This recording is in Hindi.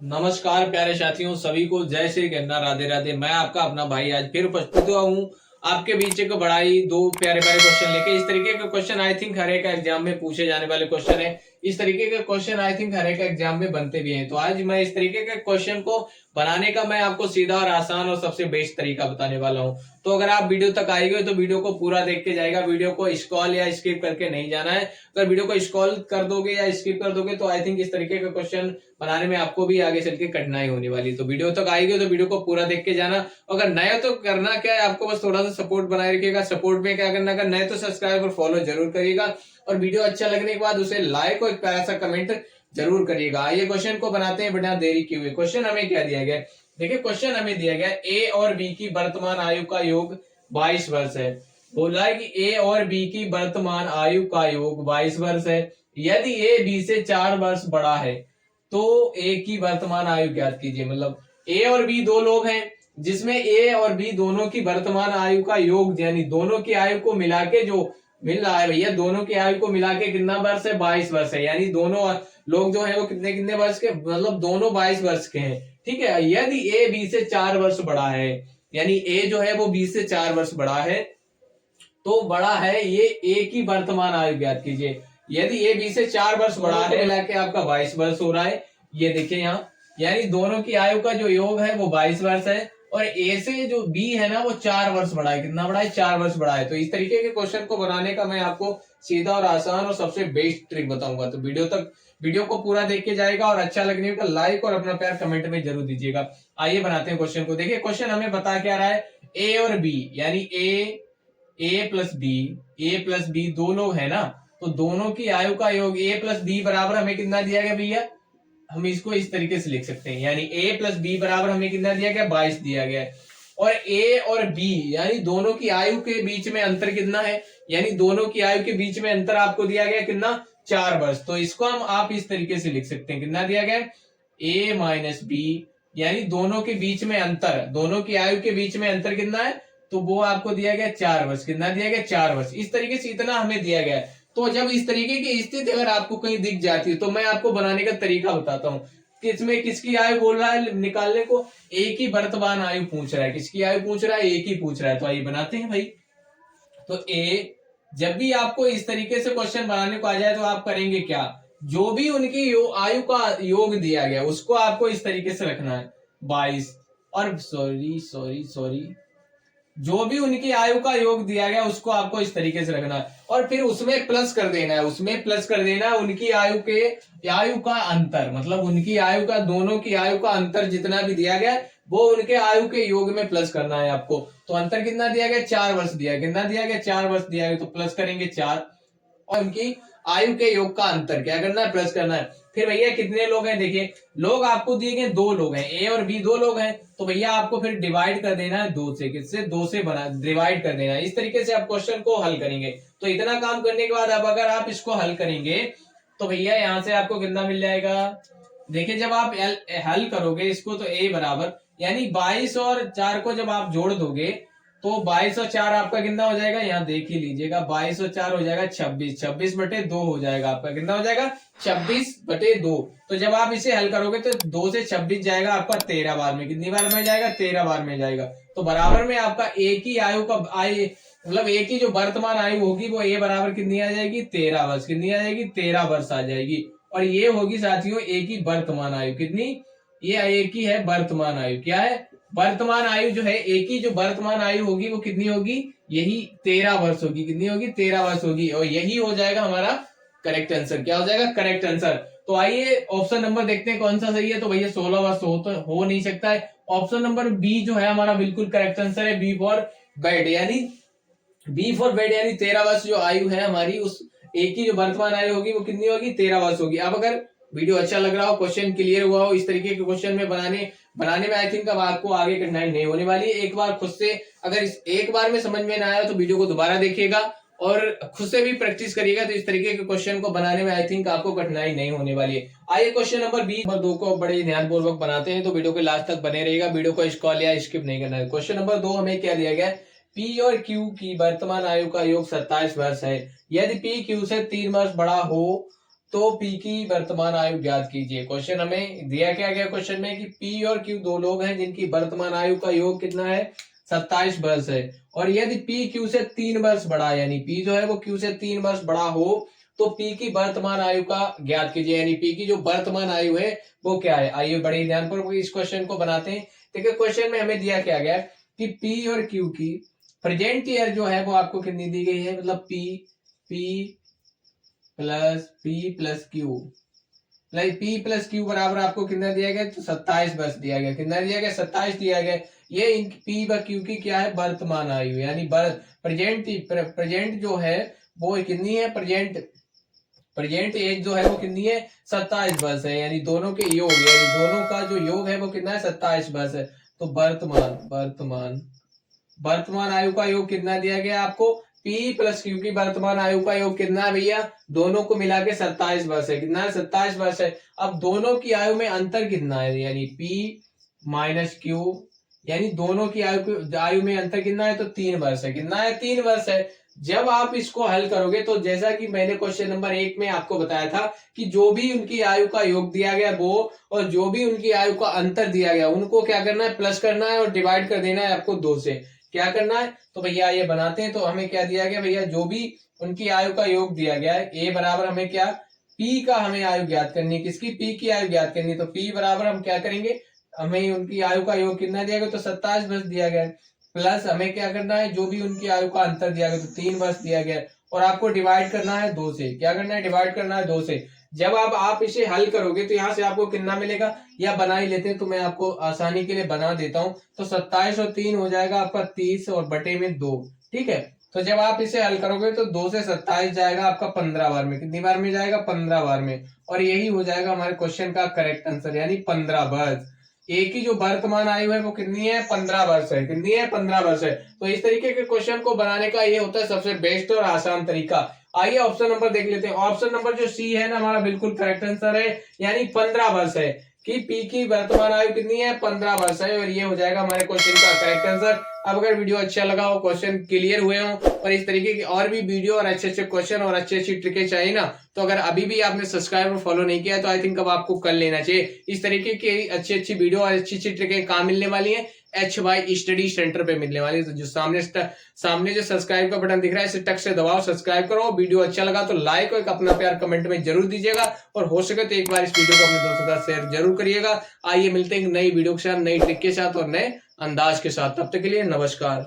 नमस्कार प्यारे साथियों, सभी को जय श्री गन्ना, राधे राधे। मैं आपका अपना भाई आज फिर उपस्थित हुआ हूँ आपके बीच एक बड़ा ही दो प्यारे प्यारे क्वेश्चन लेके। इस तरीके के क्वेश्चन आई थिंक हर एक एग्जाम में पूछे जाने वाले क्वेश्चन है। इस तरीके के क्वेश्चन आई थिंक हर एक एग्जाम में बनते भी हैं। तो आज मैं इस तरीके के क्वेश्चन को बनाने का मैं आपको सीधा और आसान और सबसे बेस्ट तरीका बताने वाला हूँ। तो अगर आप वीडियो तक आएंगे तो वीडियो को पूरा देख के जाएगा। वीडियो को स्क्रॉल या स्किप करके नहीं जाना है। अगर वीडियो को स्क्रॉल कर दोगे या स्किप कर दोगे तो आई थिंक इस तरीके का क्वेश्चन बनाने में आपको भी आगे चल के कठिनाई होने वाली। तो वीडियो तक आएगी तो वीडियो को पूरा देख के जाना। अगर नए तो करना क्या है, आपको बस थोड़ा सा सपोर्ट बनाए रखिएगा। सपोर्ट में क्या करना, अगर नए तो सब्सक्राइब और फॉलो जरूर करिएगा और वीडियो अच्छा लगने के बाद उसे लाइक और एक प्यारा सा कमेंट जरूर करिएगा। आइए क्वेश्चन को बनाते हैं बिना देरी किए हुए। क्वेश्चन हमें क्या दिया गया, देखिए क्वेश्चन हमें दिया गया ए और बी की वर्तमान आयु का योग 22 वर्ष है। बोला है कि ए और बी की वर्तमान आयु का योग 22 वर्ष है। यदि ए बी से 4 वर्ष बड़ा है तो ए की वर्तमान आयु ज्ञात कीजिए। मतलब ए और बी दो लोग हैं जिसमें ए और बी दोनों की वर्तमान आयु का योग, यानी दोनों की आयु को मिला के जो मिल रहा है भैया, दोनों की आयु को मिला के कितना वर्ष है, 22 वर्ष है। यानी दोनों लोग जो है वो कितने कितने वर्ष के, मतलब दोनों 22 वर्ष के हैं। ठीक है, यदि ए बी से 4 वर्ष बड़ा है, यानी ए जो है वो बी से 4 वर्ष बड़ा है, तो बड़ा है ये ए की वर्तमान आयु ज्ञात कीजिए। यदि ए बी से 4 वर्ष बड़ा है, मिला के आपका 22 वर्ष हो रहा है। ये देखिए यहाँ, यानी दोनों की आयु का जो योग है वो 22 वर्ष है और ए से जो बी है ना वो 4 वर्ष बड़ा है। कितना बड़ा है, 4 वर्ष बड़ा है। तो इस तरीके के क्वेश्चन को बनाने का मैं आपको सीधा और आसान और सबसे बेस्ट ट्रिक बताऊंगा। तो वीडियो को पूरा देख के जाएगा और अच्छा लगने का लाइक और अपना प्यार कमेंट में जरूर दीजिएगा। आइए बनाते हैं क्वेश्चन को। देखिए क्वेश्चन हमें बता क्या रहा है, ए और बी यानी ए प्लस बी दो लोग है ना, तो दोनों की आयु का योग ए प्लस बी बराबर हमें कितना दिया गया भैया, हम इसको इस तरीके से लिख सकते हैं। यानी ए प्लस बी बराबर हमें कितना दिया गया, 22 दिया गया है। और ए और बी यानी दोनों की आयु के बीच में अंतर कितना है, यानी दोनों की आयु के बीच में अंतर आपको दिया गया कितना, 4 वर्ष। तो इसको हम आप इस तरीके से लिख सकते हैं, कितना दिया गया, ए माइनस बी, यानी दोनों के बीच में अंतर, दोनों की आयु के बीच में अंतर कितना है, तो वो आपको दिया गया 4 वर्ष। कितना दिया गया, 4 वर्ष। इस तरीके से इतना हमें दिया गया है। तो जब इस तरीके की स्थिति अगर आपको कहीं दिख जाती है तो मैं आपको बनाने का तरीका बताता हूँ। किसमें किसकी आयु बोल रहा है निकालने को, एक ही वर्तमान आयु पूछ रहा है। किसकी आयु पूछ रहा है, एक ही पूछ रहा है। तो आइए बनाते हैं भाई। तो ए, जब भी आपको इस तरीके से क्वेश्चन बनाने को आ जाए तो आप करेंगे क्या, जो भी उनकी आयु का योग दिया गया उसको आपको इस तरीके से रखना है 22। और सॉरी सॉरी सॉरी, जो भी उनकी आयु का योग दिया गया उसको आपको इस तरीके से रखना है और फिर उसमें प्लस कर देना है, उसमें प्लस कर देना है उनकी आयु का अंतर, मतलब उनकी आयु का, दोनों की आयु का अंतर जितना भी दिया गया वो उनके आयु के योग में प्लस करना है आपको। तो अंतर कितना दिया गया, 4 वर्ष दिया, कितना दिया गया, 4 वर्ष दिया गया। तो प्लस करेंगे 4 और उनकी आयु के योग का अंतर क्या करना है, प्लस करना है। फिर भैया कितने लोग हैं, देखिए लोग आपको दिए गए 2 लोग हैं, ए और बी 2 लोग हैं। तो भैया आपको फिर डिवाइड कर देना है 2 से, किससे, 2 से बना डिवाइड कर देना है। इस तरीके से आप क्वेश्चन को हल करेंगे। तो इतना काम करने के बाद अब अगर आप इसको हल करेंगे तो भैया यहाँ से आपको कितना मिल जाएगा, देखिए जब आप हल करोगे इसको तो ए बराबर, यानी 22 और 4 को जब आप जोड़ दोगे तो 22 और 4 आपका कितना हो जाएगा, यहाँ देख ही लीजिएगा, 22 और 4 हो जाएगा 26, 26/2 हो जाएगा आपका, कितना हो जाएगा, 26/2। तो जब आप इसे हल करोगे तो 2 से 26 जाएगा आपका 13 बार में, कितनी बार में जाएगा, 13 बार में जाएगा। तो बराबर में आपका एक ही आयु का मतलब एक ही जो वर्तमान आयु होगी वो ए बराबर कितनी आ जाएगी, 13 वर्ष। कितनी आ जाएगी, 13 वर्ष आ जाएगी। और ये होगी साथियों एक ही वर्तमान आयु, कितनी, ये एक ही है वर्तमान आयु, क्या है, वर्तमान आयु जो है, एक ही जो वर्तमान आयु होगी वो कितनी होगी, यही 13 वर्ष होगी। कितनी होगी, 13 वर्ष होगी। और यही हो जाएगा हमारा करेक्ट आंसर। क्या हो जाएगा, करेक्ट आंसर। तो आइए ऑप्शन नंबर देखते हैं कौन सा सही है। तो भैया 16 वर्ष तो हो नहीं सकता है। ऑप्शन नंबर बी जो है हमारा बिल्कुल करेक्ट आंसर है, बी फॉर बेड, यानी बी फॉर बेड, यानी 13 वर्ष जो आयु है हमारी, उस एक ही जो वर्तमान आयु होगी वो कितनी होगी, 13 वर्ष होगी। अब अगर वीडियो अच्छा लग रहा हो, क्वेश्चन क्लियर हुआ हो, इस तरीके के क्वेश्चन में बनाने में आई थिंक अब आपको आगे कठिनाई नहीं होने वाली है। एक बार खुद से, अगर इस एक बार में समझ में ना आया तो वीडियो को दोबारा देखिएगा और खुद से भी प्रैक्टिस करिएगा। तो इस तरीके के क्वेश्चन को बनाने में आई थिंक आपको कठिनाई नहीं होने वाली है। आइए क्वेश्चन नंबर बी नंबर 2 को बड़े ध्यानपूर्वक बनाते हैं। तो वीडियो के लास्ट तक बने रहेगा, वीडियो को स्क्रॉल या स्किप नहीं करना है। क्वेश्चन नंबर 2 हमें क्या दिया गया है, पी और क्यू की वर्तमान आयु का योग 27 वर्ष है। यदि पी क्यू से 3 वर्ष बड़ा हो तो पी की वर्तमान आयु ज्ञात कीजिए। क्वेश्चन हमें दिया क्या गया क्वेश्चन में कि पी और क्यू दो लोग हैं जिनकी वर्तमान आयु का योग कितना है 27 वर्ष है, और यदि पी क्यू से 3 वर्ष बड़ा है, यानी पी जो है वो क्यू से 3 वर्ष बड़ा हो तो पी की वर्तमान आयु का ज्ञात कीजिए, यानी पी की जो वर्तमान आयु है वो क्या है। आइए बड़े ध्यानपूर्वक इस क्वेश्चन को बनाते हैं। देखिए क्वेश्चन में हमें दिया क्या गया कि पी और क्यू की प्रेजेंट ईयर जो है वो आपको कितनी दी गई है, मतलब P plus Q, P plus Q बराबर आपको कितना दिया गया, तो 27 वर्ष दिया गया। कितना दिया गया, 27 दिया गया। ये पी व क्यू की क्या है, वर्तमान आयु, यानी प्रेजेंट जो है वो कितनी है, प्रेजेंट एज जो है वो कितनी है 27 वर्ष है, यानी दोनों के योग, यानी दोनों का जो योग है वो कितना है 27 वर्ष है। तो वर्तमान आयु का योग कितना दिया गया आपको, P प्लस क्यू की वर्तमान आयु का योग कितना है भैया, दोनों को मिला के 27 वर्ष है। कितना है, 27 वर्ष है। अब दोनों की आयु में अंतर कितना है, यानी P माइनस क्यू, यानी दोनों की आयु में अंतर कितना है, तो 3 वर्ष है। कितना है, 3 वर्ष है। जब आप इसको हल करोगे तो जैसा कि मैंने क्वेश्चन नंबर 1 में आपको बताया था कि जो भी उनकी आयु का योग दिया गया वो, और जो भी उनकी आयु का अंतर दिया गया उनको क्या करना है, प्लस करना है और डिवाइड कर देना है आपको 2 से। क्या करना है, तो भैया ये बनाते हैं। तो हमें क्या दिया गया भैया, जो भी उनकी आयु का योग दिया गया है, ए बराबर हमें क्या, पी का हमें आयु ज्ञात करनी है, किसकी, पी की आयु ज्ञात करनी है। तो पी बराबर हम क्या करेंगे, हमें उनकी आयु का योग कितना दिया गया, तो 27 वर्ष दिया गया, प्लस हमें क्या करना है, जो भी उनकी आयु का अंतर दिया गया तो 3 वर्ष दिया गया, और आपको डिवाइड करना है 2 से। क्या करना है, डिवाइड करना है 2 से। जब आप इसे हल करोगे तो यहाँ से आपको कितना मिलेगा, या बना ही लेते हैं, तो मैं आपको आसानी के लिए बना देता हूँ। तो 27 और 3 हो जाएगा आपका 30 और बटे में 2, ठीक है। तो जब आप इसे हल करोगे तो 2 से 27 जाएगा आपका 15 बार में। कितनी बार में जाएगा, 15 बार में। और यही हो जाएगा हमारे क्वेश्चन का करेक्ट आंसर, यानी 15 वर्ष। एक ही जो वर्तमान आयु है वो कितनी है, 15 वर्ष है। कितनी है, 15 वर्ष है। तो इस तरीके के क्वेश्चन को बनाने का ये होता है सबसे बेस्ट और आसान तरीका। आइए ऑप्शन नंबर देख लेते हैं। ऑप्शन नंबर जो सी है ना हमारा बिल्कुल करेक्ट आंसर है, यानी 15 वर्ष है कि पी की वर्तमान आयु कितनी है, 15 वर्ष है, और ये हो जाएगा हमारे क्वेश्चन का करेक्ट आंसर। अब अगर वीडियो अच्छा लगा हो, क्वेश्चन क्लियर हुए हो, और इस तरीके की और भी वीडियो और अच्छे अच्छे क्वेश्चन और अच्छी अच्छी ट्रिकें चाहिए ना, तो अगर अभी भी आपने सब्सक्राइब और फॉलो नहीं किया तो आई थिंक अब आपको कर लेना चाहिए। इस तरीके की अच्छी अच्छी वीडियो और अच्छी अच्छी ट्रिकें कहाँ मिलने वाली है, HY स्टडी सेंटर पे मिलने वाली है। तो जो सामने जो सब्सक्राइब का बटन दिख रहा है इसे टक से दबाओ, सब्सक्राइब करो। वीडियो अच्छा लगा तो लाइक और एक अपना प्यार कमेंट में जरूर दीजिएगा, और हो सके तो एक बार इस वीडियो को अपने दोस्तों के साथ शेयर जरूर करिएगा। आइए मिलते हैं नई वीडियो के साथ, नई ट्रिक के साथ और नए अंदाज के साथ। तब तक के लिए नमस्कार।